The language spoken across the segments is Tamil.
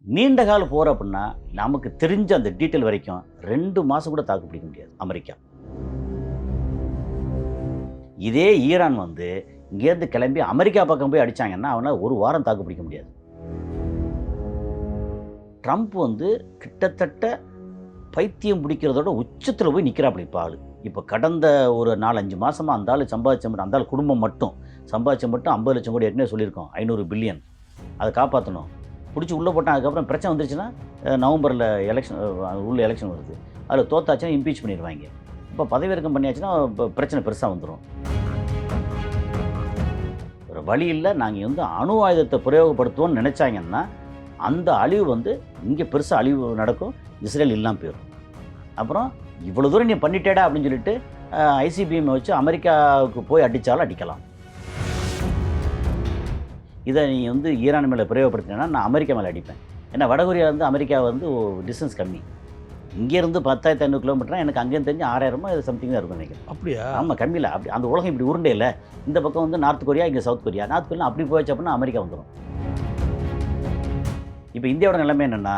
நீண்ட கால போர் அப்படின்னா, நமக்கு தெரிஞ்ச அந்த டீட்டெயில் வரைக்கும் 2 மாசம் கூட தாக்கு பிடிக்க முடியாது அமெரிக்கா. இதே ஈரான் வந்து இங்கேருந்து கிளம்பி அமெரிக்கா பக்கம் போய் அடிச்சாங்கன்னா, அவனால 1 வாரம் தாக்கு பிடிக்க முடியாது. ட்ரம்ப் வந்து கிட்டத்தட்ட பைத்தியம் பிடிக்கிறதோட உச்சத்தில போய் நிற்கிறாப்புல இப்ப ஆளு. இப்ப கடந்த ஒரு 4, 5 மாசமா அந்த ஆளு அந்த ஆளு குடும்பம் மட்டும் சம்பாதிச்ச மட்டும் 50 லட்சம் கோடி ஏற்கனவே சொல்லியிருக்கோம். 500 பில்லியன். அத காப்பாத்தணும். புடிச்சு உள்ள போட்டான். அதுக்கப்புறம் பிரச்சனை வந்துருச்சுன்னா, நவம்பர்ல உள்ள எலெக்ஷன் வருது. அதில தோத்தாச்சுன்னா இம்பீச் பண்ணிருவாய்ங்க. இப்ப பதவியிறக்கம் பண்ணியாச்சுன்னா பிரச்சனை பெருசா வந்துரும். வேற வழி இல்ல. நாங்க வந்து அணு ஆயுதத்த பிரயோகப்படுத்துவோம்னு நெனைச்சாங்கன்னா, அந்த அழிவு வந்து இங்க பெருசா அழிவு நடக்கும். இஸ்ரேல் இல்லாம போயிரும். அப்புறம் இவ்வளவு தூரம் நீ பண்ணிட்டேடா அப்படின்னு சொல்லிட்டு ஐசிபிஎம் வச்சு அமெரிக்காவுக்கு போய் அடிச்சாலும் அடிக்கலாம். இதை நீ வந்து ஈரான் மேலே பிரயோகப்படுத்தினா நான் அமெரிக்கா மேலே அடிப்பேன். ஏன்னா வடகொரியா வந்து அமெரிக்கா வந்து டிஸ்டன்ஸ் கம்மி. இங்கேருந்து 10,500 கிலோமீட்டர்னா எனக்கு அங்கேருந்து தெரிஞ்சு 6,000 இது சம்திங் தான் இருக்கும் நினைக்கிறேன். அப்படியா? ஆமாம், கம்மியில். அப்படி அந்த உலகம் இப்படி உருண்டே இல்லை. இந்த பக்கம் வந்து நார்த் கொரியா, இங்கே சவுத் கொரியா. நார்த் கொரியா அப்படி போயிடுச்சு அப்படின்னா அமெரிக்கா வந்துடும். இப்போ இந்தியாவோட நிலைமை என்னென்னா,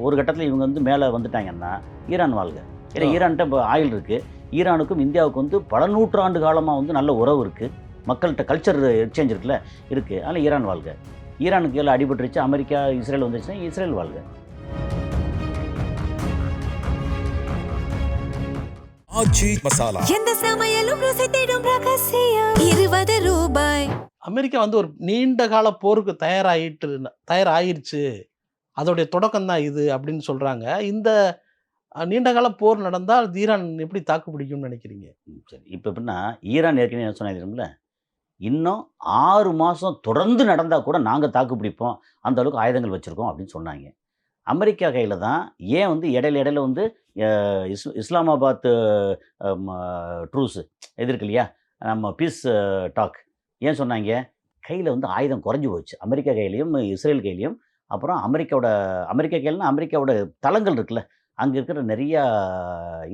ஒரு கட்டத்தில் இவங்க வந்து மேலே வந்துட்டாங்கன்னா ஈரான் வாழ்க. ஏன்னா ஈரான்கிட்ட இப்போ ஆயில் இருக்குது. ஈரானுக்கும் இந்தியாவுக்கும் வந்து பல நூற்றாண்டு காலமாக வந்து நல்ல உறவு இருக்குது. மக்கள்கிட்ட கல்ச்சர் எக்ஸ்சேஞ்ச் இருக்குல்ல இருக்குது. அதனால் ஈரான் வாழ்க. ஈரானுக்கு கீழே அடிபட்டுருச்சு, அமெரிக்கா இஸ்ரேல் வந்துச்சுன்னா இஸ்ரேல் வாழ்க. ஆச்சி மசாலா எந்த சமையலும் ருசி தேடும் ரகசியம் 20 ரூபாய். அமெரிக்கா வந்து ஒரு நீண்ட கால போருக்கு தயாராகிருச்சு, அதோடைய தொடக்கம் தான் இது அப்படின்னு சொல்றாங்க. இந்த நீண்ட கால போர் நடந்தால் ஈரான் எப்படி தாக்கு பிடிக்கும்னு நினைக்கிறீங்க? சரி, இப்போ எப்படின்னா ஈரான் ஏற்கனவே என்ன சொன்னாங்க தெரியுமில்ல, இன்னும் 6 மாதம் தொடர்ந்து நடந்தால் கூட நாங்கள் தாக்கு பிடிப்போம், அந்த அளவுக்கு ஆயுதங்கள் வச்சுருக்கோம் அப்படின்னு சொன்னாங்க. அமெரிக்கா கையில் தான். ஏன் வந்து இடையில வந்து இஸ்லாமாபாத் ட்ரூஸு இது இருக்கு இல்லையா, நம்ம பீஸ் டாக் ஏன் சொன்னாங்க? கையில் வந்து ஆயுதம் குறைஞ்சி போச்சு அமெரிக்கா கையிலையும் இஸ்ரேல் கையிலையும். அப்புறம் அமெரிக்கா கையில்னா அமெரிக்காவோட தளங்கள் இருக்குல்ல, அங்கே இருக்கிற நிறையா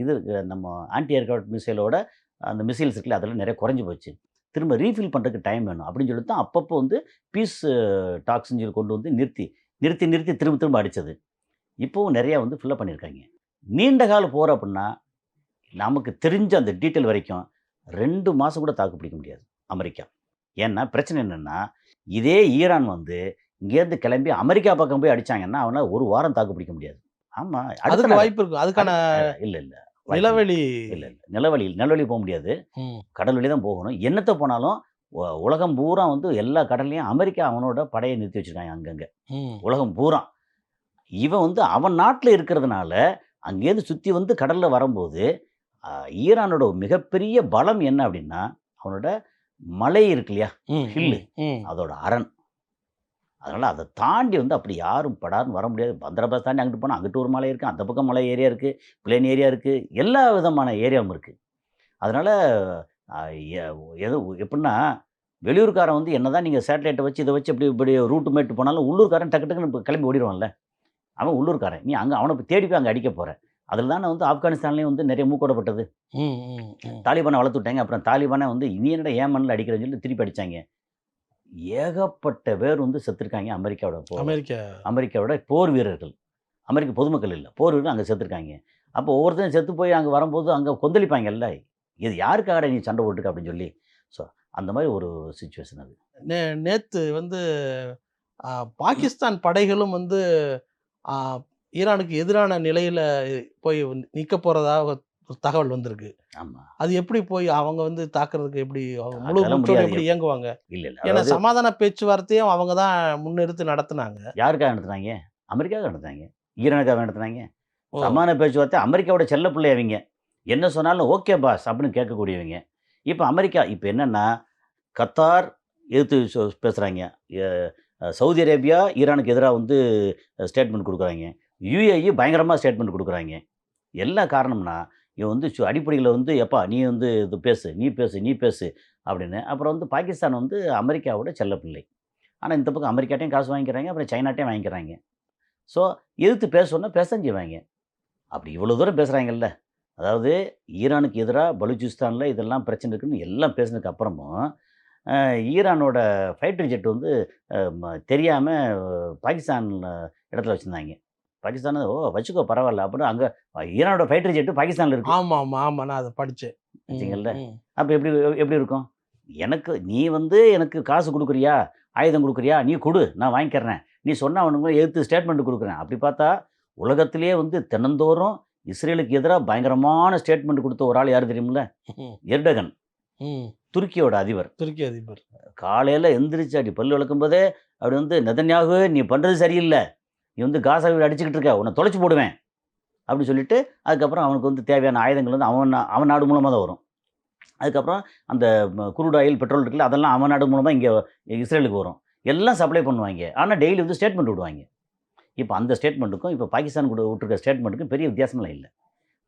இது நம்ம ஆன்டி ஏர்கிராஃப்ட் மிசைலோட அந்த மிசைல்ஸ் இருக்குல்ல, அதெல்லாம் நிறைய குறைஞ்சி போச்சு. திரும்ப ரீஃபில் பண்ணுறதுக்கு டைம் வேணும் அப்படின்னு சொல்லிட்டு தான் அப்பப்போ வந்து பீஸ் டாக்ஸ்ன்னு சொல்லி கொண்டு வந்து நிறுத்தி திரும்ப அடித்தது. இப்போவும் நிறையா வந்து ஃபில்லப் பண்ணியிருக்காங்க. நீண்ட கால போர் அப்படின்னா, நமக்கு தெரிஞ்ச அந்த டீட்டெயில் வரைக்கும் 2 மாதம் கூட தாக்கு பிடிக்க முடியாது அமெரிக்கா. ஏன்னா பிரச்சனை என்னென்னா, இதே ஈரான் வந்து இங்கேருந்து கிளம்பி அமெரிக்கா பக்கம் போய் அடித்தாங்கன்னா அவனால் 1 வாரம் தாக்கு பிடிக்க முடியாது. ஆமாம், அதுக்கு வாய்ப்பு இருக்கும். அதுக்கான இல்லை நிலவெளி இல்லை நிலவழி போக முடியாது. கடல் வழி தான் போகணும். என்னத்தை போனாலும் உலகம் பூரா வந்து எல்லா கடல்லையும் அமெரிக்கா அவனோட படையை நிறுத்தி வச்சுருக்காங்க அங்கங்கே. உலகம் பூரா இவன் வந்து அவன் நாட்டில் இருக்கிறதுனால அங்கேருந்து சுற்றி வந்து கடலில் வரும்போது ஈரானோட மிகப்பெரிய பலம் என்ன அப்படின்னா, அவனோட மலை இருக்கு இல்லையா, ஹில்லு, அதோட அரண். அதனால் அதை தாண்டி வந்து அப்படி யாரும் படார்னு வர முடியாது. பந்தரபாஸ் தாண்டி அங்கிட்டு போனால் அங்கிட்டு ஒரு மலை இருக்குது, அந்த பக்கம் மலை ஏரியா இருக்குது, பிளேன் ஏரியா இருக்குது, எல்லா விதமான ஏரியாவும் இருக்குது. அதனால் எது எப்படின்னா, வெளியூர்காரன் வந்து என்ன தான் நீங்கள் சேட்டலைட்டை வச்சு இதை வச்சு இப்படி ரூட்டு மேட்டு போனாலும் உள்ளூர்காரன் டக்குன்னு கிளம்பி ஓடிடுவான்ல. அவன் உள்ளூர்காரன். நீ அவனை தேடி போய் அங்கே அடிக்க போகிற. அதில் தானே வந்து ஆப்கானிஸ்தான்லேயும் வந்து நிறைய மூக்கோடப்பட்டது. தாலிபானை வளர்த்து விட்டாங்க. அப்புறம் தாலிபானை வந்து இனி என்னடா ஏன் மண்ணில் அடிக்கிறேன்னு சொல்லி திருப்பி அடித்தாங்க. ஏகப்பட்ட பேர் வந்து செத்துருக்காங்க அமெரிக்காவோட போர் வீரர்கள். அமெரிக்க பொதுமக்கள் இல்லை, போர் வீரர்கள் அங்கே செத்துருக்காங்க. அப்போ ஒவ்வொருத்தரும் செத்து போய் அங்கே வரும்போது அங்கே கொந்தளிப்பாங்கல்ல, இது யாருக்காக நீ சண்டை போட்டுக்க அப்படின்னு சொல்லி. ஸோ அந்த மாதிரி ஒரு சிச்சுவேஷன் அது. நேற்று வந்து பாகிஸ்தான் படைகளும் வந்து ஈரானுக்கு எதிரான நிலையில் போய் நிற்க போகிறதாக ஒரு தகவல் வந்திருக்கு. ஆமாம், அது எப்படி போய் அவங்க வந்து தாக்குறதுக்கு எப்படி முழு மூச்சோடு எப்படி இயங்குவாங்க? இல்லை ஏன்னா சமாதான பேச்சுவார்த்தையும் அவங்க தான் முன்னிறுத்தி நடத்துனாங்க. யாருக்காக நடத்துனாங்க? அமெரிக்காவுக்கு நடத்துனாங்க, ஈரானுக்காக நடத்துனாங்க. சமாதான பேச்சுவார்த்தை அமெரிக்காவோட செல்ல பிள்ளை அவங்க. என்ன சொன்னாலும் ஓகே பாஸ் அப்படின்னு கேட்கக்கூடியவங்க. இப்போ அமெரிக்கா இப்போ என்னென்னா, கத்தார் எதிர்த்து பேசுகிறாங்க. சவுதி அரேபியா ஈரானுக்கு எதிராக வந்து ஸ்டேட்மெண்ட் கொடுக்குறாங்க. யுஏஇ பயங்கரமாக ஸ்டேட்மெண்ட் கொடுக்குறாங்க. எல்லா காரணம்னா இவன் வந்து அடிப்படையில் வந்து எப்பா நீ வந்து இது பேசு நீ பேசு அப்படின்னு. அப்புறம் வந்து பாகிஸ்தான் வந்து அமெரிக்காவோட செல்லப்பிள்ளை. ஆனால் இந்த பக்கம் அமெரிக்காட்டையும் காசு வாங்கிக்கிறாங்க, அப்புறம் சைனாட்டையும் வாங்கிக்கிறாங்க. ஸோ எதிர்த்து பேசணுன்னா பேச செய்வாங்க. அப்படி இவ்வளோ தூரம் பேசுகிறாங்கல்ல, அதாவது ஈரானுக்கு எதிராக பலூச்சிஸ்தானில் இதெல்லாம் பிரச்சனை இருக்குதுன்னு எல்லாம் பேசினதுக்கு அப்புறமும் ஈரானோட ஃபைட்டர் ஜெட் வந்து தெரியாமல் பாகிஸ்தான் இடத்துல வச்சுருந்தாங்க. பாகிஸ்தான் வச்சுக்கோ பரவாயில்ல அப்படின்னு அங்கே ஈரானோட ஃபைட்டர் ஜெட்டு பாகிஸ்தானில் இருக்கு ஆமாம் நான் அதை படித்தேன். வச்சுங்கள்ல. அப்போ எப்படி எப்படி இருக்கும்? நீ எனக்கு காசு கொடுக்குறியா, ஆயுதம் கொடுக்குறியா, நீ கொடு, நான் வாங்கிக்கிறேன், நீ சொன்ன அவனுங்க எதிர்த்து ஸ்டேட்மெண்ட் கொடுக்குறேன். அப்படி பார்த்தா உலகத்திலே தினந்தோறும் இஸ்ரேலுக்கு எதிராக பயங்கரமான ஸ்டேட்மெண்ட் கொடுத்த ஒரு ஆள் யார் தெரியுமில்ல? எர்டகன், துருக்கியோட அதிபர். துருக்கி அதிபர் காலையில் எந்திரிச்சு அப்படி பல்லு விளக்கும் போதே அப்படி நெதன்யாகு நீ பண்ணுறது சரியில்லை, நீ காசாவை அடிச்சுக்கிட்டு இருக்க, உன்னை தொலைச்சி போடுவேன் அப்படின்னு சொல்லிட்டு அதுக்கப்புறம் அவனுக்கு தேவையான ஆயுதங்கள் அவன் நாடு மூலமாக தான் வரும். அதுக்கப்புறம் அந்த குரூட் ஆயில் பெட்ரோல் இருக்குல்ல, அதெல்லாம் அவன் நாடு மூலமாக இங்கே இஸ்ரேலுக்கு வரும். எல்லாம் சப்ளை பண்ணுவாங்க. ஆனால் டெய்லி ஸ்டேட்மெண்ட் விடுவாங்க. இப்போ அந்த ஸ்டேட்மெண்ட்டுக்கும் இப்போ பாகிஸ்தான் கூட விட்டுருக்க ஸ்டேட்மெண்ட்டுக்கும் பெரிய வித்தியாசம்லாம் இல்லை.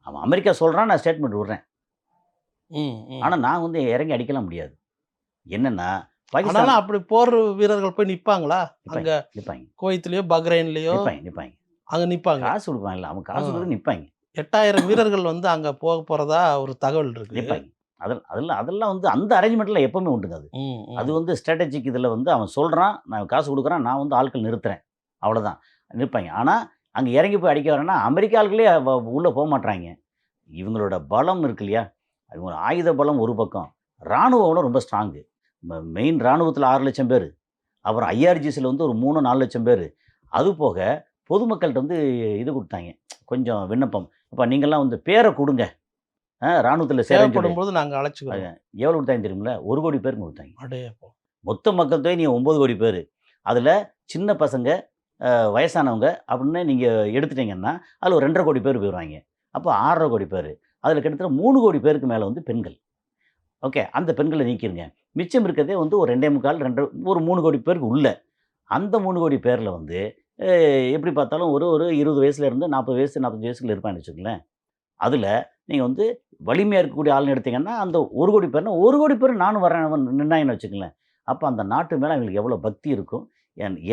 அவன் அமெரிக்கா சொல்கிறான், நான் ஸ்டேட்மெண்ட் விடுறேன். ஆனால் நான் இறங்கி அடிக்கலாம் முடியாது. என்னென்னா பாகிஸ்தான் அப்படி போர் வீரர்கள் போய் நிற்பாங்களா? அங்கே நிற்பாங்க. குவைத்லேயோ பஹ்ரைன்லேயோ நிற்பாங்க. அங்கே நிற்பாங்க. காசு கொடுப்பாங்கல்ல, அவங்க காசு கொடுத்து நிற்பாங்க. 8000 வீரர்கள் அங்கே போகிறதா ஒரு தகவல் இருக்கு. நிற்பாங்க. அதெல்லாம் அந்த அரேஞ்ச்மெண்ட்டில் எப்போவுமே உண்டுங்க. அது ஸ்ட்ராட்டஜிக் இதில் அவன் சொல்கிறான், நான் காசு கொடுக்குறேன், நான் ஆட்கள் நிறுத்துறேன், அவ்வளோதான் நிற்பாங்க. ஆனால் அங்கே இறங்கி போய் அடிக்க வரேன்னா அமெரிக்க ஆட்களே உள்ளே போக மாட்டாங்க. இவங்களோட பலம் இருக்கு இல்லையா, இவங்க ஆயுத பலம் ஒரு பக்கம், இராணுவ பலம் ரொம்ப ஸ்ட்ராங்கு. மெயின் இராணுவத்தில் 6 லட்சம் பேர், அப்புறம் ஐஆர்ஜிசியில் ஒரு 3-4 லட்சம் பேர். அது போக பொதுமக்கள்கிட்ட இது கொடுத்தாங்க கொஞ்சம் விண்ணப்பம், இப்போ நீங்கள்லாம் பேரை கொடுங்க, இராணுவத்தில் சேவைப்படும் போது நாங்கள் அழைச்சிக்கிறோம். எவ்வளோ கொடுத்தாங்க தெரியுமில்ல? 1 கோடி பேருக்கு கொடுத்தாங்க. அடையப்போ மொத்த மக்கள் தொகை 9 கோடி பேர். அதில் சின்ன பசங்க, வயசானவங்க அப்படின்னு நீங்கள் எடுத்துட்டிங்கன்னா அதில் ஒரு 2.5 கோடி பேர் போயிடுவாங்க. அப்போ 6.5 கோடி பேர். அதில் கிட்டத்தட்ட 3 கோடி பேருக்கு மேலே பெண்கள். ஓகே, அந்த பெண்களை நீக்கிருங்க. மிச்சம் இருக்கிறதே ஒரு 2.25 ஒரு 3 கோடி பேருக்கு உள்ள. அந்த 3 கோடி பேரில் எப்படி பார்த்தாலும் ஒரு 20 வயசுலேருந்து 40 வயசு 45 வயசுக்குள்ள இருப்பான்னு வச்சுக்கோங்களேன். அதில் நீங்கள் வலிமையாக இருக்கக்கூடிய ஆள்னு எடுத்திங்கன்னா அந்த 1 கோடி பேர்னா 1 கோடி பேர் நானும் வரேன் நின்னாங்கன்னு வச்சுக்கோங்களேன். அப்போ அந்த நாட்டு மேலே அவங்களுக்கு எவ்வளோ பக்தி இருக்கும்.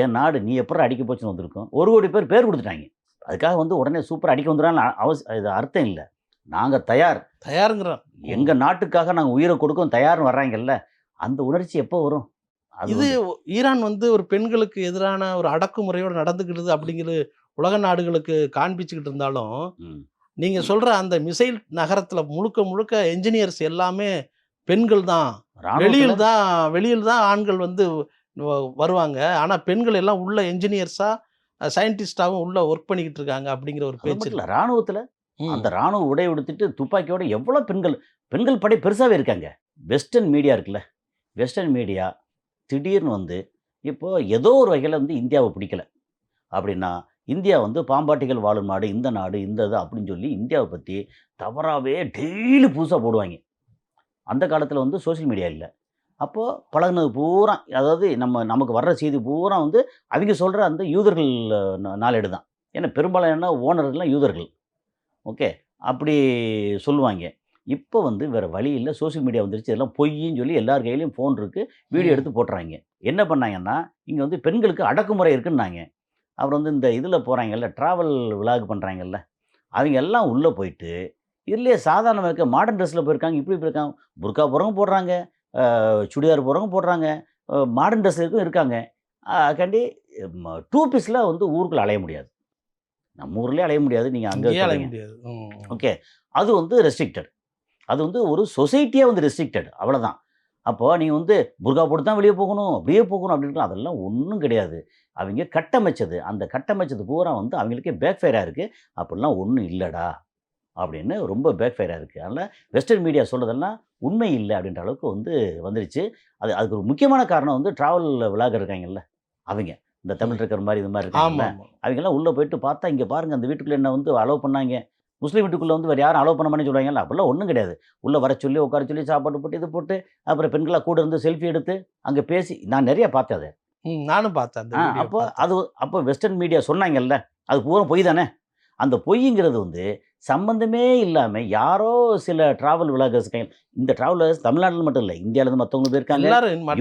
என் நாடு நீ எப்போ அடிக்க போச்சுன்னு வந்திருக்கும். 1 கோடி பேர் கொடுத்துட்டாங்க. அதுக்காக உடனே சூப்பராக அடிக்க வந்துடுறான்னு இது அர்த்தம் இல்லை. நாங்கள் தயாருங்கிறோம், எங்கள் நாட்டுக்காக நாங்கள் உயிரை கொடுக்கும் தயார்னு வர்றாங்கல்ல, அந்த உணர்ச்சி எப்போ வரும்? இது ஈரான் ஒரு பெண்களுக்கு எதிரான ஒரு அடக்குமுறையோடு நடந்துக்கிடுது அப்படிங்கிறது உலக நாடுகளுக்கு காண்பிச்சுக்கிட்டு இருந்தாலும், நீங்கள் சொல்கிற அந்த மிசைல் நகரத்தில் முழுக்க என்ஜினியர்ஸ் எல்லாமே பெண்கள் தான். வெளியில் தான் ஆண்கள் வருவாங்க. ஆனால் பெண்கள் எல்லாம் உள்ள என்ஜினியர்ஸாக சயின்டிஸ்டாகவும் உள்ள ஒர்க் பண்ணிக்கிட்டு இருக்காங்க அப்படிங்கிற ஒரு பேச்சு இல்லை இராணுவத்தில். அந்த இராணுவ உடை உடுத்திட்டு துப்பாக்கியோட எவ்வளோ பெண்கள் படை பெருசாகவே இருக்காங்க. வெஸ்டர்ன் மீடியா இருக்குல்ல, வெஸ்டர்ன் மீடியா திடீர்னு இப்போது ஏதோ ஒரு வகையில் இந்தியாவை பிடிக்கல அப்படின்னா, இந்தியா பாம்பாட்டிகள் வாழும் நாடு, இந்த நாடு இந்த இது அப்படின்னு சொல்லி இந்தியாவை பற்றி தவறாகவே டெய்லி புதுசாக போடுவாங்க. அந்த காலத்தில் சோஷியல் மீடியா இல்லை. அப்போது பழகுனது பூரா, அதாவது நமக்கு வர்ற செய்தி பூரா அவங்க சொல்கிற அந்த யூதர்கள் நாளேடு தான். ஏன்னா பெரும்பாலான ஓனர்கள்லாம் யூதர்கள். ஓகே, அப்படி சொல்லுவாங்க. இப்போ வேறு வழி இல்லை, சோஷியல் மீடியா வந்துருச்சு, இதெல்லாம் பொய்ன்னு சொல்லி எல்லார் கையிலையும் ஃபோன் இருக்குது, வீடியோ எடுத்து போட்டுறாங்க. என்ன பண்ணாங்கன்னா, இங்கே பெண்களுக்கு அடக்குமுறை இருக்குன்னாங்க. அப்புறம் இந்த இதில் போகிறாங்கல்ல, ட்ராவல் விலாக் பண்ணுறாங்கல்ல, அவங்க எல்லாம் உள்ளே போயிட்டு இதுலேயே சாதாரணமாக இருக்க மாடர்ன் ட்ரெஸ்ஸில் போயிருக்காங்க, இப்படி போயிருக்காங்க, புர்கா போகிறவங்க போடுறாங்க, சுடிதார் போகிறவங்க போடுறாங்க, மாடர்ன் ட்ரெஸ்ஸுக்கும் இருக்காங்க. கண்டி 2 பீஸில் ஊருக்குள்ளே அலைய முடியாது, நம்ம ஊர்லேயே அலைய முடியாது, நீங்கள் அங்கே அலைய முடியாது. ஓகே, அது ரெஸ்ட்ரிக்டட். அது ஒரு சொசைட்டியாக ரெஸ்ட்ரிக்டட், அவ்வளோதான். அப்போது நீங்கள் புர்கா போட்டு தான் வெளியே போகணும், அப்படியே போகணும் அப்படின்னு அதெல்லாம் ஒன்றும் கிடையாது. அவங்க கட்டமைச்சது, அந்த கட்டமைச்சது பூரா அவங்களுக்கே பேக் ஃபயராக இருக்குது. அப்படிலாம் ஒன்றும் இல்லைடா அப்படின்னு ரொம்ப பேக் ஃபயராக இருக்குது. அதனால் வெஸ்டர்ன் மீடியா சொல்கிறதெல்லாம் உண்மை இல்லை அப்படின்ற அளவுக்கு வந்துருச்சு. அதுக்கு ஒரு முக்கியமான காரணம் ட்ராவல் விலாகர் இருக்காங்கல்ல, அவங்க இந்த தமிழ் இருக்கிற மாதிரி இது மாதிரி இருக்காங்கல்ல, அவங்கெல்லாம் உள்ளே போயிட்டு பார்த்தா இங்கே பாருங்கள் அந்த வீட்டுக்குள்ளே என்ன அலோவ் பண்ணாங்க, முஸ்லீம் வீட்டுக்குள்ளே வேறு யாரும் அலோவ் பண்ண மாட்டேன்னு சொல்லுவாங்கல்ல, அப்படிலாம் ஒன்றும் கிடையாது. உள்ளே வர சொல்லி உட்கார சொல்லி சாப்பாடு போட்டு இது போட்டு அப்புறம் பெண்களாக கூட இருந்து செல்ஃபி எடுத்து அங்கே பேசி நான் நிறைய பார்த்தேன். அதை நானும் பார்த்தேன். அப்போ வெஸ்டர்ன் மீடியா சொன்னாங்கல்ல, அது பூரா பொய் தானே. அந்த பொய்ங்கிறது சம்மந்தமே இல்லாமல் யாரோ சில ட்ராவல் விலாகர்ஸ் இருக்காங்க. இந்த ட்ராவல் விலாகர்ஸ் தமிழ்நாட்டில் மட்டும் இல்லை, இந்தியாவிலேருந்து மற்றவங்க போயிருக்காங்க,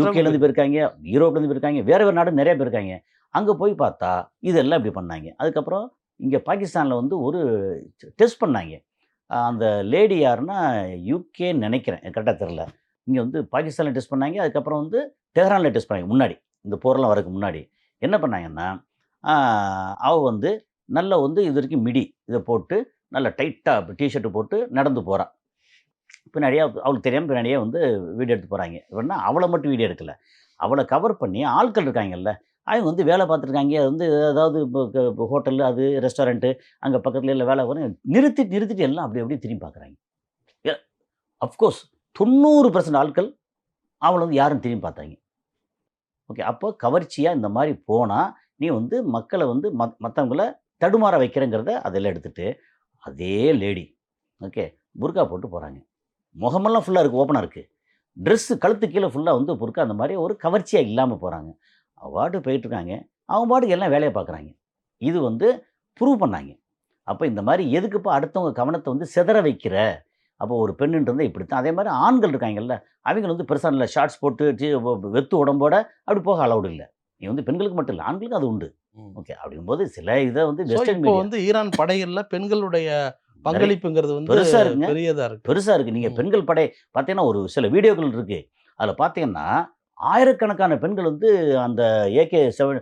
யூகேலேருந்து போயிருக்காங்க, யூரோப்லேருந்து போயிருக்காங்க, வேறு நாடு நிறைய போயிருக்காங்க. அங்கே போய் பார்த்தா இதெல்லாம் இப்படி பண்ணாங்க. அதுக்கப்புறம் இங்கே பாகிஸ்தானில் ஒரு டெஸ்ட் பண்ணாங்க. அந்த லேடி யாருன்னா யூகேன்னு நினைக்கிறேன், கரெக்டாக தெரில. இங்கே வந்து பாகிஸ்தானில் டெஸ்ட் பண்ணாங்க, அதுக்கப்புறம் வந்து தெஹ்ரானில் டெஸ்ட் பண்ணாங்க முன்னாடி, இந்த போரெல்லாம் வரதுக்கு முன்னாடி. என்ன பண்ணாங்கன்னா, அவ வந்து நல்ல வந்து இது வரைக்கும் மிடி இதை போட்டு நல்ல டைட்டாக டிஷர்ட்டு போட்டு நடந்து போறா. பின்னாடியே அவளுக்கு தெரியாமல் பின்னாடியே வந்து வீடியோ எடுத்து போகிறாங்க. எப்படின்னா அவளை மட்டும் வீடியோ எடுக்கல, அவளை கவர் பண்ணி ஆட்கள் இருக்காங்கல்ல, அவங்க வந்து வேலை பார்த்துருக்காங்க. அது வந்து ஏதாவது இப்போ ஹோட்டலு, அது ரெஸ்டாரண்ட்டு, அங்கே பக்கத்துல எல்லாம் வேலை வரும் நிறுத்திட்டு எல்லாம் அப்படி அப்படியே திரும்பி பார்க்குறாங்க. அஃப்கோர்ஸ் 90% ஆட்கள் அவளை வந்து யாரும் திரும்பி பார்த்தாங்க. ஓகே, அப்போ கவர்ச்சியாக இந்த மாதிரி போனால் நீ வந்து மக்களை வந்து மற்றவங்கள தடுமாற வைக்கிறங்கிறத அதெல்லாம் எடுத்துகிட்டு, அதே லேடி ஓகே புர்கா போட்டு போகிறாங்க. முகமெல்லாம் ஃபுல்லாக இருக்குது, ஓப்பனாக இருக்குது. ட்ரெஸ்ஸு கழுத்து கீழே ஃபுல்லாக வந்து புர்கா, அந்த மாதிரி ஒரு கவர்ச்சியாக இல்லாமல் போகிறாங்க. அவ பாட்டு போயிட்டுருக்காங்க, அவங்க பாட்டுக்கு எல்லாம் வேலையை பார்க்குறாங்க. இது வந்து ப்ரூவ் பண்ணாங்க. அப்போ இந்த மாதிரி எதுக்குப்போ அடுத்தவங்க கவனத்தை வந்து சிதற வைக்கிற? அப்போ ஒரு பெண்ணுன்றது இப்படித்தான். அதே மாதிரி ஆண்கள் இருக்காங்கல்ல, அவங்க வந்து பெருசாக இல்லை ஷார்ட்ஸ் போட்டு வெத்து உடம்போட அப்படி போக அலவுடு இல்லை. நீ வந்து பெண்களுக்கு மட்டும் இல்லை, ஆண்களுக்கும் அது உண்டு. ஓகே, அப்படிங்கும்போது சில இதை வந்து வெஸ்டர்ன் இப்போ வந்து ஈரான் படைகள்ல பெண்களுடைய பங்களிப்புங்கிறது வந்து பெருசாக இருக்குங்க, பெரியதா இருக்கு. பெருசாக இருக்குது. நீங்கள் பெண்கள் படை பார்த்தீங்கன்னா ஒரு சில வீடியோக்கள் இருக்குது, அதில் பார்த்தீங்கன்னா ஆயிரக்கணக்கான பெண்கள் வந்து அந்த AK-47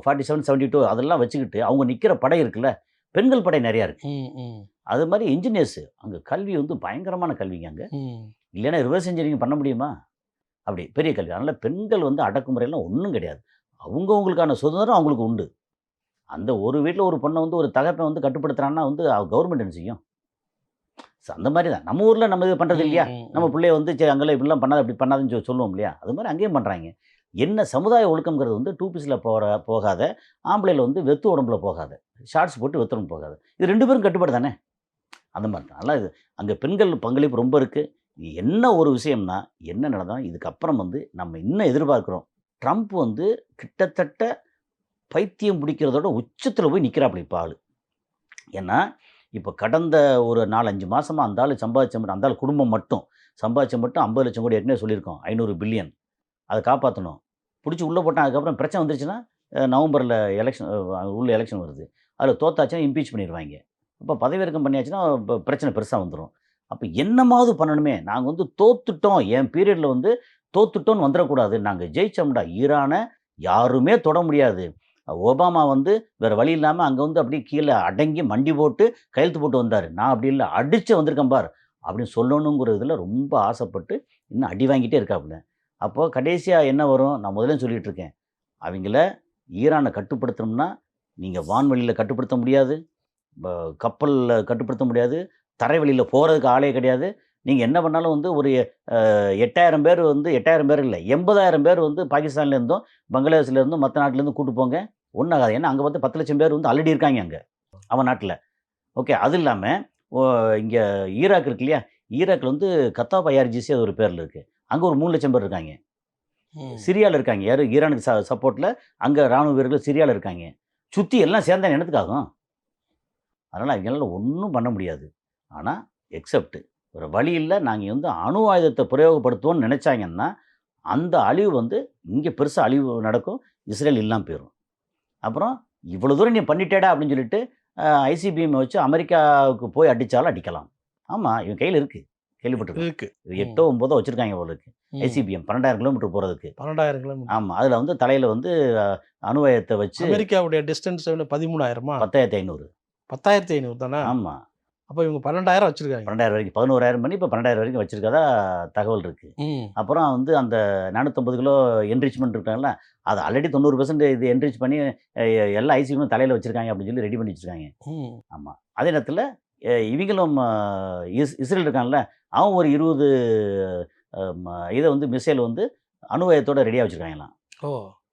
47-72 அதெல்லாம் வச்சுக்கிட்டு அவங்க நிற்கிற படை இருக்குல்ல, பெண்கள் படை நிறையா இருக்குது. அது மாதிரி இன்ஜினியர்ஸு அங்கே கல்வி வந்து பயங்கரமான கல்விங்க அங்கே. இல்லைன்னா ரிவர்ஸ் இன்ஜினியரிங் பண்ண முடியுமா? அப்படி பெரிய கல்வி. அதனால் பெண்கள் வந்து அடக்குமுறையெல்லாம் ஒன்றும் கிடையாது. அவங்கவுங்களுக்கான சுதந்திரம் அவங்களுக்கு உண்டு. அந்த ஒரு வீட்டில் ஒரு பொண்ணை வந்து ஒரு தகப்பன் வந்து கட்டுப்படுத்துறான்னா வந்து கவர்மெண்ட் என்ன செய்யும்? அந்த மாதிரி தான் நம்ம ஊரில் நம்ம இது பண்ணுறது இல்லையா? நம்ம பிள்ளைய வந்து சரி அங்கெல்லாம் இப்படிலாம் பண்ணாத அப்படி பண்ணாதுன்னு சொல்லுவோம் இல்லையா? அது மாதிரி அங்கேயும் பண்ணுறாங்க. என்ன சமுதாய ஒழுக்கம்ங்கிறது வந்து 2 பீஸில் போகாத, ஆம்பளையில் வந்து வெத்து உடம்புல போகாத, ஷார்ட்ஸ் போட்டு வெத்து உடம்பு போகாது. இது 2 பேரும் கட்டுப்பாடு தானே? அந்த மாதிரி தான். அதனால் இது அங்கே பெண்கள் பங்களிப்பு ரொம்ப இருக்குது. என்ன ஒரு விஷயம்னா என்ன நடந்தாலும் இதுக்கப்புறம் வந்து நம்ம இன்னும் எதிர்பார்க்குறோம். ட்ரம்ப் வந்து கிட்டத்தட்ட பைத்தியம் பிடிக்கிறதோட உச்சத்தில் போய் நிற்கிறாப்புல இப்போ ஆள். ஏன்னா இப்போ கடந்த ஒரு 4-5 மாதமாக அந்த ஆள் அந்த ஆள் குடும்பம் மட்டும் சம்பாதிச்ச மட்டும் 50 லட்சம் கோடி ஏற்கனவே சொல்லியிருக்கோம், 500 பில்லியன். அதை காப்பாற்றணும். பிடிச்சி உள்ளே போட்டால் அதுக்கப்புறம் பிரச்சனை வந்துருச்சுன்னா நவம்பரில் எலெக்ஷன் வருது. அதில் தோத்தாச்சுன்னா இம்பீச் பண்ணிடுவாங்க. இப்போ பதவியிறக்கம் பண்ணியாச்சுன்னா இப்போ பிரச்சனை பெருசாக வந்துடும். அப்போ என்னமாவது பண்ணணுமே, நாங்கள் வந்து தோத்துட்டோம், என் பீரியடில் வந்து தோத்துட்டோன்னு வந்துடக்கூடாது, நாங்கள் ஜெயிச்சோம்டா, ஈரானை யாருமே தொட முடியாது. ஒபாமா வந்து வேறு வழி இல்லாமல் அங்கே வந்து அப்படியே கீழே அடங்கி மண்டி போட்டு கையெழுத்து போட்டு வந்தார். நான் அப்படி இல்லை, அடித்து வந்திருக்கேன் பார் அப்படின்னு சொல்லணுங்கிற இதில் ரொம்ப ஆசைப்பட்டு இன்னும் அடி வாங்கிட்டே இருக்காப்புல. அப்போது கடைசியாக என்ன வரும்? நான் முதல்ல சொல்லிகிட்டு இருக்கேன், அவங்கள ஈரானை கட்டுப்படுத்தணும்னா நீங்கள் வான்வெளியில் கட்டுப்படுத்த முடியாது, கப்பலில் கட்டுப்படுத்த முடியாது, தரைவெளியில் போகிறதுக்கு ஆளே கிடையாது. நீங்கள் என்ன பண்ணாலும் வந்து ஒரு 8000 பேர் வந்து 8000 பேர் இல்லை 80,000 பேர் வந்து பாகிஸ்தான்லேருந்தும் பங்களாதேஷ்லேருந்தும் மற்ற நாட்டிலேருந்து கூட்டு போங்க, ஒன்றும் ஆகாது. ஏன்னா அங்கே பார்த்து 10 லட்சம் பேர் வந்து ஆல்ரெடி இருக்காங்க அங்கே அவன் நாட்டில். ஓகே, அது இல்லாமல் இங்கே ஈராக் இருக்கு இல்லையா, ஈராக்கில் வந்து கத்தாப் IRGC அது ஒரு பேரில் இருக்குது, அங்கே ஒரு 3 லட்சம் பேர் இருக்காங்க. சிரியாவில் இருக்காங்க, யார் ஈரானுக்கு சப்போர்ட்டில் அங்கே இராணுவ வீரர்கள் சிரியாவில் இருக்காங்க. சுற்றி எல்லாம் சேர்ந்தா என்னத்துக்காகும்? அதனால் அவங்களால ஒன்றும் பண்ண முடியாது. ஆனால் எக்ஸப்ட் ஒரு வழி இல்லை, நாங்கள் வந்து அணு ஆயுதத்தை பிரயோகப்படுத்துவோன்னு நினச்சாங்கன்னா அந்த அழிவு வந்து இங்கே பெருசாக அழிவு நடக்கும், இஸ்ரேல் இல்லாமல் போயிடும். அப்புறம் இவ்வளோ தூரம் நீ பண்ணிட்டேடா அப்படின்னு சொல்லிட்டு ICBM வச்சு அமெரிக்காவுக்கு போய் அடித்தாலும் அடிக்கலாம். ஆமாம், இவன் கையில் இருக்குது, கேள்விப்பட்டிருக்கு. 8ஓ 9ஓ வச்சுருக்காங்க அவளுக்கு ICBM 12,000 கிலோமீட்டர் போகிறதுக்கு. 12,000 கிலோமீட்டர். ஆமாம், அதில் வந்து தலையில் வந்து அணு ஆயுதத்தை வச்சு. அமெரிக்காவுடைய டிஸ்டன்ஸ் 13,000 10,500. 10,500 தானே? ஆமாம். அப்போ இவங்க 12,000 வச்சுருக்காங்க. 12,000 வரைக்கும் 11,000 பண்ணி இப்போ 12,000 வரைக்கும் வச்சுருக்கதா தகவல் இருக்குது. அப்புறம் வந்து அந்த 450 கிலோ என்ரிச்மெண்ட் இருக்காங்கல்ல, அது ஆல்ரெடி 90% இது என்ரிச் பண்ணி எல்லா ICBM தலையில் வச்சுருக்காங்க அப்படின்னு சொல்லி ரெடி பண்ணி வச்சுருக்காங்க. ஆமாம், அதே நேரத்தில் இவங்களும் இஸ்ரேல் இருக்காங்கல்ல, அவன் ஒரு 20 இதை வந்து மிசைல் வந்து அணுவயத்தோடு ரெடியாக வச்சுருக்காங்களாம்.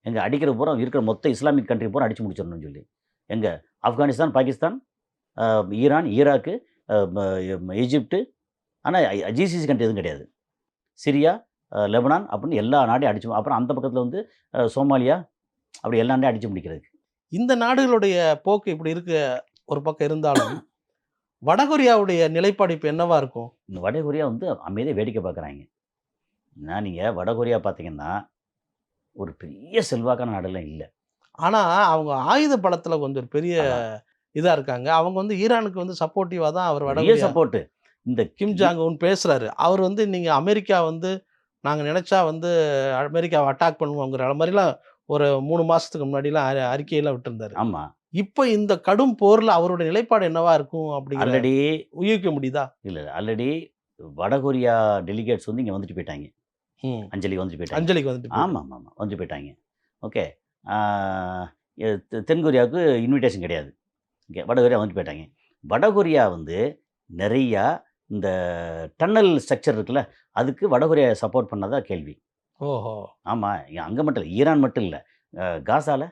எங்கே அடிக்கிற பூரா இருக்கிற மொத்த இஸ்லாமிக் கண்ட்ரி பூரா அடித்து முடிச்சிடணும்னு சொல்லி. எங்கே Afghanistan, Pakistan, Iran, Iraq, Egypt, ஆனால் GCC கண்ட்ரி எதுவும் கிடையாது, சிரியா, லெபனான் அப்படின்னு எல்லா நாட்டையும் அடிச்சு, அப்புறம் அந்த பக்கத்தில் வந்து சோமாலியா, அப்படி எல்லா நாட்டையும் அடித்து முடிக்கிறதுக்கு. இந்த நாடுகளுடைய போக்கு இப்படி இருக்க ஒரு பக்கம் இருந்தாலும் வடகொரியாவுடைய நிலைப்பாடு இப்போ என்னவா இருக்கும்? இந்த வடகொரியா வந்து அமைதியாக வேடிக்கை பார்க்குறாங்க. நான் நீங்கள் வடகொரியா பார்த்தீங்கன்னா ஒரு பெரிய செல்வாக்கான நாடெல்லாம் இல்லை, ஆனால் அவங்க ஆயுத பலத்தில் கொஞ்சம் பெரிய இதாக இருக்காங்க. அவங்க வந்து ஈரானுக்கு வந்து சப்போர்ட்டிவாக தான் அவர் வடகொரியா சப்போர்ட்டு. இந்த கிம் ஜாங் உன் பேசுகிறாரு. அவர் வந்து நீங்கள் அமெரிக்கா வந்து நாங்கள் நினச்சா வந்து அமெரிக்காவை அட்டாக் பண்ணுவோங்கிற மாதிரிலாம் ஒரு 3 மாதத்துக்கு முன்னாடிலாம் அறிக்கையெல்லாம் விட்டுருந்தாரு. ஆமாம். இப்போ இந்த கடும் போரில் அவருடைய நிலைப்பாடு என்னவா இருக்கும் அப்படிங்கிற ஆல்ரெடி ஊகிக்க முடியுதா? இல்லை ஆல்ரெடி வடகொரியா டெலிகேட்ஸ் வந்து இங்கே வந்துட்டு போயிட்டாங்க. ம். அஞ்சலிக்கு வந்துட்டு போயிட்டாங்க. அஞ்சலிக்கு வந்துட்டு ஆமாம் ஆமாம் வந்துட்டு போயிட்டாங்க. ஓகே. தென்கொரியாவுக்கு இன்விடேஷன் கிடையாது. ஓகே, வடகொரியா வந்துட்டு போயிட்டாங்க. வடகொரியா வந்து நிறையா இந்த டன்னல் ஸ்ட்ரக்சர் இருக்குல்ல, அதுக்கு வடகொரியா சப்போர்ட் பண்ணதா கேள்வி. ஓஹோ. ஆமாம், அங்கே மட்டும் இல்லை, ஈரான் மட்டும் இல்லை, காசால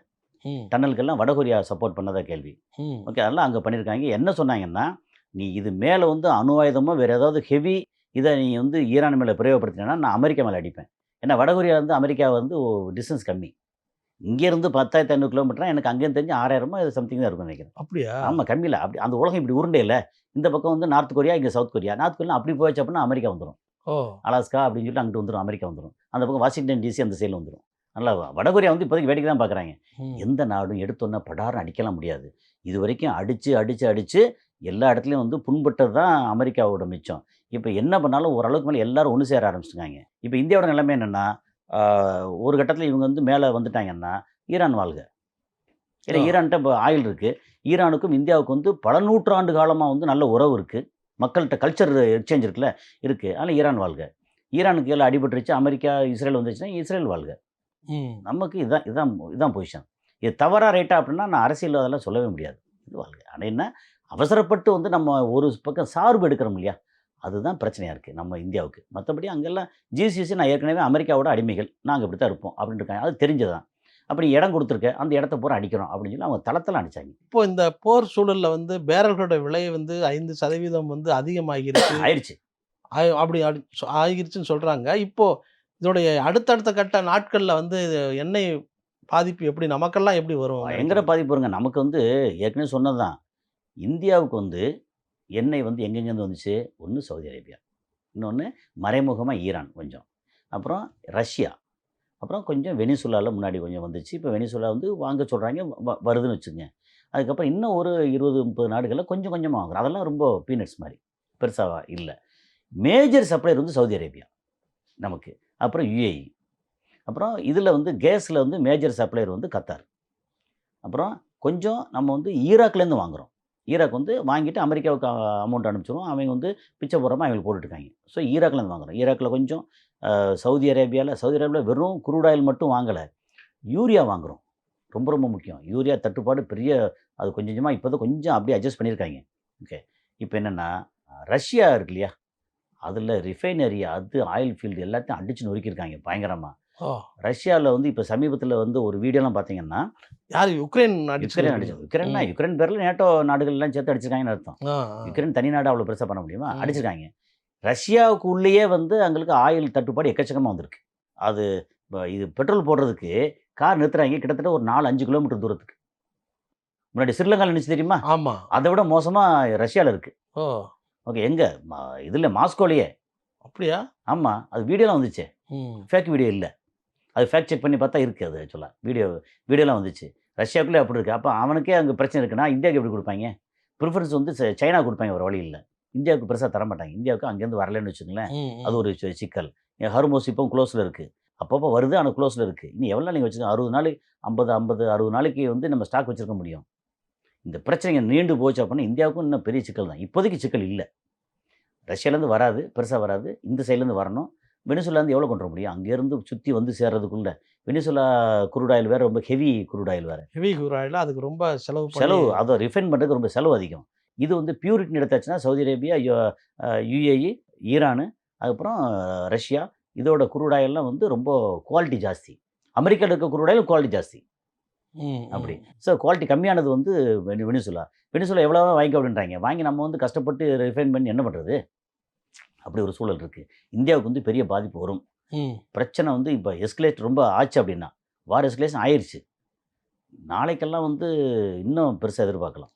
ம். டன்னலுக்கெல்லாம் வடகொரியா சப்போர்ட் பண்ணதா கேள்வி. ம். ஓகே, அதெல்லாம் அங்கே பண்ணியிருக்காங்க. என்ன சொன்னாங்கன்னா, நீ இது மேலே வந்து அணு ஆயுதமோ வேறு ஏதாவது ஹெவி இதை நீ வந்து ஈரான் மேலே பிரயோகப்படுத்தினா நான் அமெரிக்கா மேலே அடிப்பேன். ஏன்னா வடகொரியா வந்து அமெரிக்கா வந்து டிஸ்டன்ஸ் கம்மி. இங்கேருந்து 10,500 கிலோமீட்டர்னா எனக்கு அங்கேருந்து தெரிஞ்சு 6,000 இது சம்திங் தான் இருக்கும்னு நினைக்கிறேன். அப்படியா? ஆமாம், கம்மி இல்லை. அப்படி அந்த உலகம் இப்படி உருண்டே இல்லை. இந்த பக்கம் வந்து நார்த் கொரியா, இங்கே சவுத் கொரியா. நார்த் கொரியா அப்படி போச்சு அப்படின்னா அமெரிக்கா வந்துடும். ஓ. அலாஸ்கா அப்படின்னு சொல்லிட்டு அங்கிட்டு வந்துடும், அமெரிக்கா வந்துடும். அந்த பக்கம் வாஷிங்டன் டிசி அந்த சைடில் வந்துடும். நல்லா வடகொரியா வந்து இப்போதைக்கு வேடிக்கை தான் பார்க்குறாங்க. ம். எந்த நாடும் எடுத்தோன்னா படாரம் அடிக்கலாம் முடியாது. இது வரைக்கும் அடித்து எல்லா இடத்துலையும் வந்து புண்பட்டது தான் அமெரிக்காவோட மிச்சம். இப்போ என்ன பண்ணாலும் ஓரளவுக்கு மேலே எல்லாரும் ஒன்று சேர ஆரம்பிச்சிட்டாங்க. இப்போ இந்தியாவோட நிலைமை என்னென்னா, ஒரு கட்டத்தில் இவங்க வந்து மேலே வந்துட்டாங்கன்னா ஈரான் வாழ்க. ஏன்னா ஈரான்கிட்ட இப்போ ஆயில் இருக்குது. ஈரானுக்கும் இந்தியாவுக்கும் வந்து பல நூற்றாண்டு காலமாக வந்து நல்ல உறவு இருக்குது. மக்கள்கிட்ட கல்ச்சர் எக்ஸ்சேஞ்ச் இருக்குல்ல, இருக்குது. அதனால் ஈரான் வாழ்க. ஈரானுக்கு எல்லாம் அடிபட்டுருச்சு, அமெரிக்கா இஸ்ரேல் வந்துச்சுன்னா இஸ்ரேல் வாழ்க. நமக்கு இதுதான் பொசிஷன். இது தவறா ரைட்டா அப்படின்னா நான் அரசியல் அதெல்லாம் சொல்லவே முடியாது. இது வாழ்க. ஆனால் என்ன, அவசரப்பட்டு வந்து நம்ம ஒரு பக்கம் சார்பு எடுக்கிறோம் இல்லையா, அதுதான் பிரச்சனையாக இருக்குது நம்ம இந்தியாவுக்கு. மற்றபடி அங்கெல்லாம் ஜிசிசி நான் ஏற்கனவே அமெரிக்காவோட அடிமைகள், நாங்கள் இப்படி தான் இருப்போம் அப்படின்னு இருக்காங்க. அது தெரிஞ்சதான். அப்படி இடம் கொடுத்துருக்க, அந்த இடத்த பூரா அடிக்கிறோம் அப்படின்னு சொல்லி அவங்க தளத்தெல்லாம் அடித்தாங்க. இப்போ இந்த போர் சூழலில் வந்து பேரல்களோட விலை வந்து 5% வந்து அதிகமாகிருச்சு ஆயிடுச்சு. அப்படி ஆகிருச்சுன்னு சொல்கிறாங்க. இப்போ இதோடைய அடுத்தடுத்த கட்ட நாட்களில் வந்து எண்ணெய் பாதிப்பு எப்படி நமக்கெல்லாம் எப்படி வரும்? பயங்கர பாதிப்பு வருங்க. நமக்கு வந்து ஏற்கனவே சொன்னது தான். இந்தியாவுக்கு வந்து எண்ணெய் வந்து எங்கெங்கேருந்து வந்துச்சு? ஒன்று சவுதி அரேபியா, இன்னொன்று மறைமுகமாக ஈரான் கொஞ்சம், அப்புறம் ரஷ்யா, அப்புறம் கொஞ்சம் வெனிசுலாவில் முன்னாடி கொஞ்சம் வந்துச்சு. இப்போ வெனிசுலா வந்து வாங்க சொல்கிறாங்க, வருதுன்னு வச்சுக்கோங்க. அதுக்கப்புறம் இன்னும் ஒரு 20-30 நாடுகளில் கொஞ்சம் கொஞ்சமாக வாங்குறோம். அதெல்லாம் ரொம்ப பீனட்ஸ் மாதிரி, பெருசாக இல்லை. மேஜர் சப்ளையர் வந்து சவுதி அரேபியா நமக்கு, அப்புறம் யுஏஇ, அப்புறம் இதில் வந்து கேஸில் வந்து மேஜர் சப்ளையர் வந்து கத்தார், அப்புறம் கொஞ்சம் நம்ம வந்து ஈராக்லேருந்து வாங்குகிறோம். ஈராக் வந்து வாங்கிட்டு அமெரிக்காவுக்கு அமௌண்ட் அனுப்பிச்சிடுவோம். அவங்க வந்து பிச்சை போடுறமா அவங்களுக்கு போட்டுட்ருக்காங்க. ஸோ ஈராக்லேருந்து வாங்குகிறோம். ஈராக்கில் கொஞ்சம், சவுதி அரேபியாவில் வெறும் குரூட் ஆயில் மட்டும் வாங்கலை, யூரியா வாங்குகிறோம். ரொம்ப ரொம்ப முக்கியம். யூரியா தட்டுப்பாடு பெரிய, அது கொஞ்சம் கொஞ்சமாக இப்போ தான் கொஞ்சம் அப்படியே அட்ஜஸ்ட் பண்ணியிருக்காங்க. ஓகே. இப்போ என்னென்னா, ரஷ்யா இருக்கு இல்லையா, அதில் ரிஃபைனரி, அது ஆயில் ஃபீல்டு எல்லாத்தையும் அடிச்சு நொறுக்கியிருக்காங்க பயங்கரமாக. ரஷ்யாவில் வந்து இப்போ சமீபத்தில் வந்து ஒரு வீடியோலாம் பார்த்தீங்கன்னா, யார் யுக்ரைன் யுக்ரைன் பேரில் நேட்டோ நாடுகள்லாம் சேர்த்து அடிச்சிருக்காங்கன்னு அர்த்தம். யுக்ரைன் தனி நாடு அவ்வளோ பெருசாக பண்ண முடியுமா? அடிச்சிருக்காங்க. ரஷ்யாவுக்கு உள்ளேயே வந்து அங்களுக்கு ஆயில் தட்டுப்பாடு எக்கச்சக்கமாக வந்திருக்கு. அது இது பெட்ரோல் போடுறதுக்கு கார் நிறுத்துறாங்க கிட்டத்தட்ட ஒரு 4-5 கிலோமீட்டர் தூரத்துக்கு. முன்னாடி ஸ்ரீலங்காவில் நினச்சி தெரியுமா? ஆமாம். அதை விட மோசமாக ரஷ்யாவில் இருக்குது. ஓகே. எங்கே இதில் மாஸ்கோலையே. அப்படியா? ஆமாம், அது வீடியோலாம் வந்துச்சு. ஃபேக் வீடியோ இல்லை, அது ஃபேக்ட் செக் பண்ணி பார்த்தா இருக்குது. அது ஆக்சுவலாக வீடியோலாம் வந்துச்சு. ரஷ்யாவுக்குள்ளே அப்படி இருக்குது. அப்போ அவனுக்கே அங்கே பிரச்சனை இருக்குன்னா இந்தியாவுக்கு எப்படி கொடுப்பாங்க? ப்ரிஃபரன்ஸ் வந்து சைனா கொடுப்பாங்க, ஒரு வழி இல்லை. இந்தியாவுக்கு பெருசாக தரமாட்டாங்க. இந்தியாவுக்கு அங்கேருந்து வரலன்னு வச்சுங்களேன், அது ஒரு சிக்கல். ஹர்மோஸ் இப்போ க்ளோஸில் இருக்குது, அப்பப்போ வருது, ஆனால் க்ளோஸில் இருக்குது. இன்னும் எவ்வளோ நீங்கள் வச்சுக்கோங்க, 60 நாளைக்கு 60 நாளைக்கு வந்து நம்ம ஸ்டாக் வச்சுருக்க முடியும். இந்த பிரச்சனைங்க நீண்டு போச்சு அப்படின்னா இந்தியாவுக்கும் இன்னும் பெரிய சிக்கல் தான். இப்போதைக்கு சிக்கல் இல்லை. ரஷ்யாலேருந்து வராது, பெருசாக வராது. இந்த சைட்லேருந்து வரணும். வெனிசுலாந்து எவ்வளோ கொண்டு வர முடியும்? அங்கேருந்து சுற்றி வந்து சேர்றதுக்குள்ள வெனிசுலா குரூட் ஆயில் வேறு, ரொம்ப ஹெவி குரூட் ஆயில் வேறு. ஹெவி குரூட் ஆயில் அதுக்கு ரொம்ப செலவு, அதை ரிஃபைன் பண்ணுறதுக்கு ரொம்ப செலவு அதிகம். இது வந்து பியூரிட்டின்னு எடுத்தாச்சுன்னா சவுதி அரேபியா, யுஏஇ, ஈரானு, அதுக்கப்புறம் ரஷ்யா, இதோட குரூட் ஆயில்லாம் வந்து ரொம்ப குவாலிட்டி ஜாஸ்தி. அமெரிக்காவில் இருக்க குரூட் ஆயில் குவாலிட்டி ஜாஸ்தி. அப்படி. ஸோ குவாலிட்டி கம்மியானது வந்து வெனிசுலா எவ்வளோ வாங்கி அப்படின்றாங்க. வாங்கி நம்ம வந்து கஷ்டப்பட்டு ரிஃபைன் பண்ணி என்ன பண்ணுறது? அப்படி ஒரு சூழல் இருக்குது. இந்தியாவுக்கு வந்து பெரிய பாதிப்பு வரும். பிரச்சனை வந்து இப்போ எஸ்கலேட் ரொம்ப ஆச்சு அப்படின்னா, வார் எஸ்கலேஷன் ஆயிடுச்சு, நாளைக்கெல்லாம் வந்து இன்னும் பெருசாக எதிர்பார்க்கலாம்.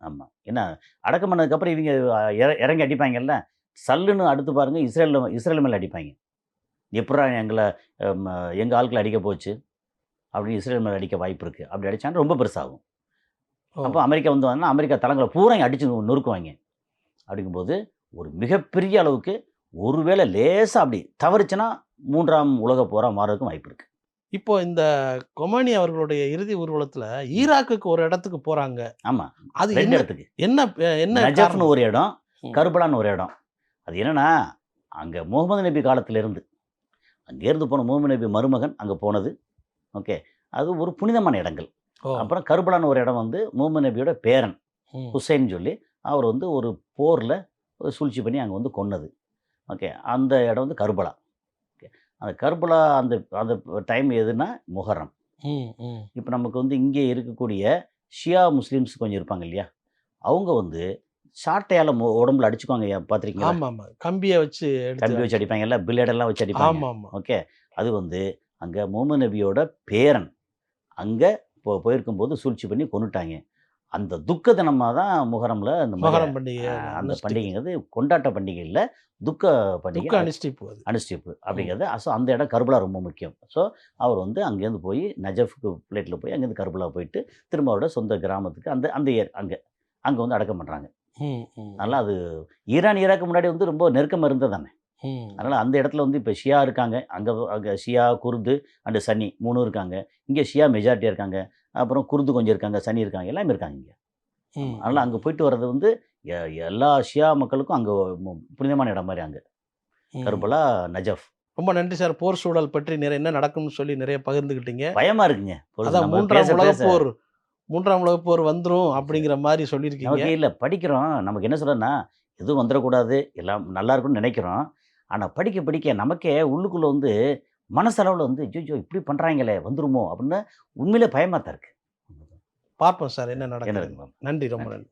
ஆமாம். ஏன்னா அடக்கம் பண்ணதுக்கப்புறம் இவங்க இறங்கி அடிப்பாங்கல்ல, சல்லுன்னு அடுத்து பாருங்கள் இஸ்ரேல் மேலே அடிப்பாங்க. எப்படா எங்கள் ஆட்களை அடிக்க போச்சு அப்படின்னு இஸ்ரேல் மேலே அடிக்க வாய்ப்பு இருக்குது. அப்படி அடித்தாங்கன்னா ரொம்ப பெருசாகும். அப்போ அமெரிக்கா வந்து வந்தாங்கன்னா அமெரிக்கா தலங்களை பூரா அடித்து நொறுக்குவாங்க. அப்படிங்கும்போது ஒரு மிகப்பெரிய அளவுக்கு ஒருவேளை லேசாக அப்படி தவறுச்சுன்னா மூன்றாம் உலக போரா மாறதுக்கும் வாய்ப்பு இருக்கு. இப்போ இந்த கொமானி அவர்களுடைய இறுதி ஊர்வலத்துல ஈராக்குக்கு ஒரு இடத்துக்கு போறாங்க. ஆமா, அது 2 என்ன இடத்துக்கு. என்ன என்ன நஜஃப்னு காரணம்? ஒரு இடம், ம். கர்பலான்னு ஒரு இடம். அது என்னன்னா, அங்க முகமது நபி காலத்திலிருந்து அங்கேருந்து போன முகமது நபி மருமகன் அங்க போனது. ஓகே. அது ஒரு புனிதமான இடங்கள். ஓ. அப்புறம் கர்பலான்னு ஒரு இடம் வந்து முகமது நபியோட பேரன் ம். ஹுசைன் சொல்லி அவர் வந்து ஒரு போர்ல சூழ்ச்சி பண்ணி அங்க வந்து கொன்னது. ஓகே. அந்த இடம் வந்து கர்பலா. ஓகே. அந்த கர்பலா அந்த அந்த டைம் எதுன்னா முஹர்ரம். ம். ம். இப்ப நமக்கு வந்து இங்கே இருக்கக்கூடிய ஷியா முஸ்லிம்ஸ் கொஞ்சம் இருப்பாங்க இல்லையா? அவங்க வந்து சாட்டையால உடம்புல அடிச்சுக்குவாங்க பார்த்துருக்கீங்களா? ஆமாமா. கம்பிய வச்சு கம்பி எடுத்து. வச்சு அடிப்பாங்கல்ல, பில்லேடெல்லாம் வச்சு அடிப்பாங்க. ஆமாமா. ஓகே. அது வந்து அங்க முகமது நபியோட பேரன் அங்க போயிருக்கும்போது சூழ்ச்சி பண்ணி கொன்னுட்டாங்க. அந்த துக்க தினமா தான் முஹர்ரம்ல இந்த மாரி மொஹரம் பண்டிகை அந்த அனுஷ்டிப்பு. பண்டிகைங்கிறது கொண்டாட்ட பண்டிகை இல்ல. துக்க பண்டிகை. துக்க அனுஷ்டிப்பு அது. அனுஷ்டிப்பு அப்படிங்கிறது. ஸோ அந்த இடம் கர்பலா ரொம்ப முக்கியம். ஸோ அவர் வந்து அங்கேருந்து போய் நஜஃப்க்கு ஃப்ளைட்ல போய் அங்கேருந்து கர்பலா போயிட்டு திரும்ப அவரோட சொந்த கிராமத்துக்கு அந்த அந்த அங்க வந்து அடக்கம் பண்றாங்க. ம். ம். அதனால அது ஈரான், ஈராக்கு முன்னாடி வந்து ரொம்ப நெருக்கமா இருந்தது தானே. ம். அதனால அந்த இடத்துல வந்து இப்ப ஷியா இருக்காங்க. அங்க அங்க ஷியா, குர்து அண்ட் சன்னி 3ம் இருக்காங்க. இங்க ஷியா மெஜாரிட்டியா இருக்காங்க. அப்புறம் குர்து கொஞ்சம் இருக்காங்க, சன்னி இருக்காங்க. எல்லாமே இருக்காங்க இங்க. ம். அதனால அங்க போயிட்டு வர்றது வந்து எல்லா ஷியா மக்களுக்கும் அங்க புனிதமான இடம் மாரி அங்க. ம். Karbala, Najaf. ரொம்ப நன்றி சார். போர் சூழல் பற்றி நிறைய என்ன நடக்கும்னு சொல்லி நிறைய பகிர்ந்துக்கிட்டீங்க. பயமா இருக்குங்க. அதான் நம்ம 3ஆம் பேச உலகப் பேச போர் 3ஆம் உலகப் போர் வந்துரும் அப்படிங்கிற மாரி சொல்லியிருக்கீங்க. நமக்கு இல்ல படிக்கிறோம். நமக்கு என்ன சொல்றேன்னா, எதுவும் வந்துறக்கூடாது. எல்லாம் நல்லா இருக்கும்னு நெனைக்கிறோம். ஆனா படிக்க படிக்க நமக்கே உள்ளுக்குள்ள வந்து மனசளவுல வந்து ஐய்யய்யோ! இப்படி பண்றாங்களே வந்துருமோ! அப்படின்னு உண்மையிலே பயமா தான் இருக்கு. பார்ப்போம் சார் என்ன என்ன நடக்குதுன்னு. இருக்கு? நன்றி. ரொம்ப நன்றி. நன்றி.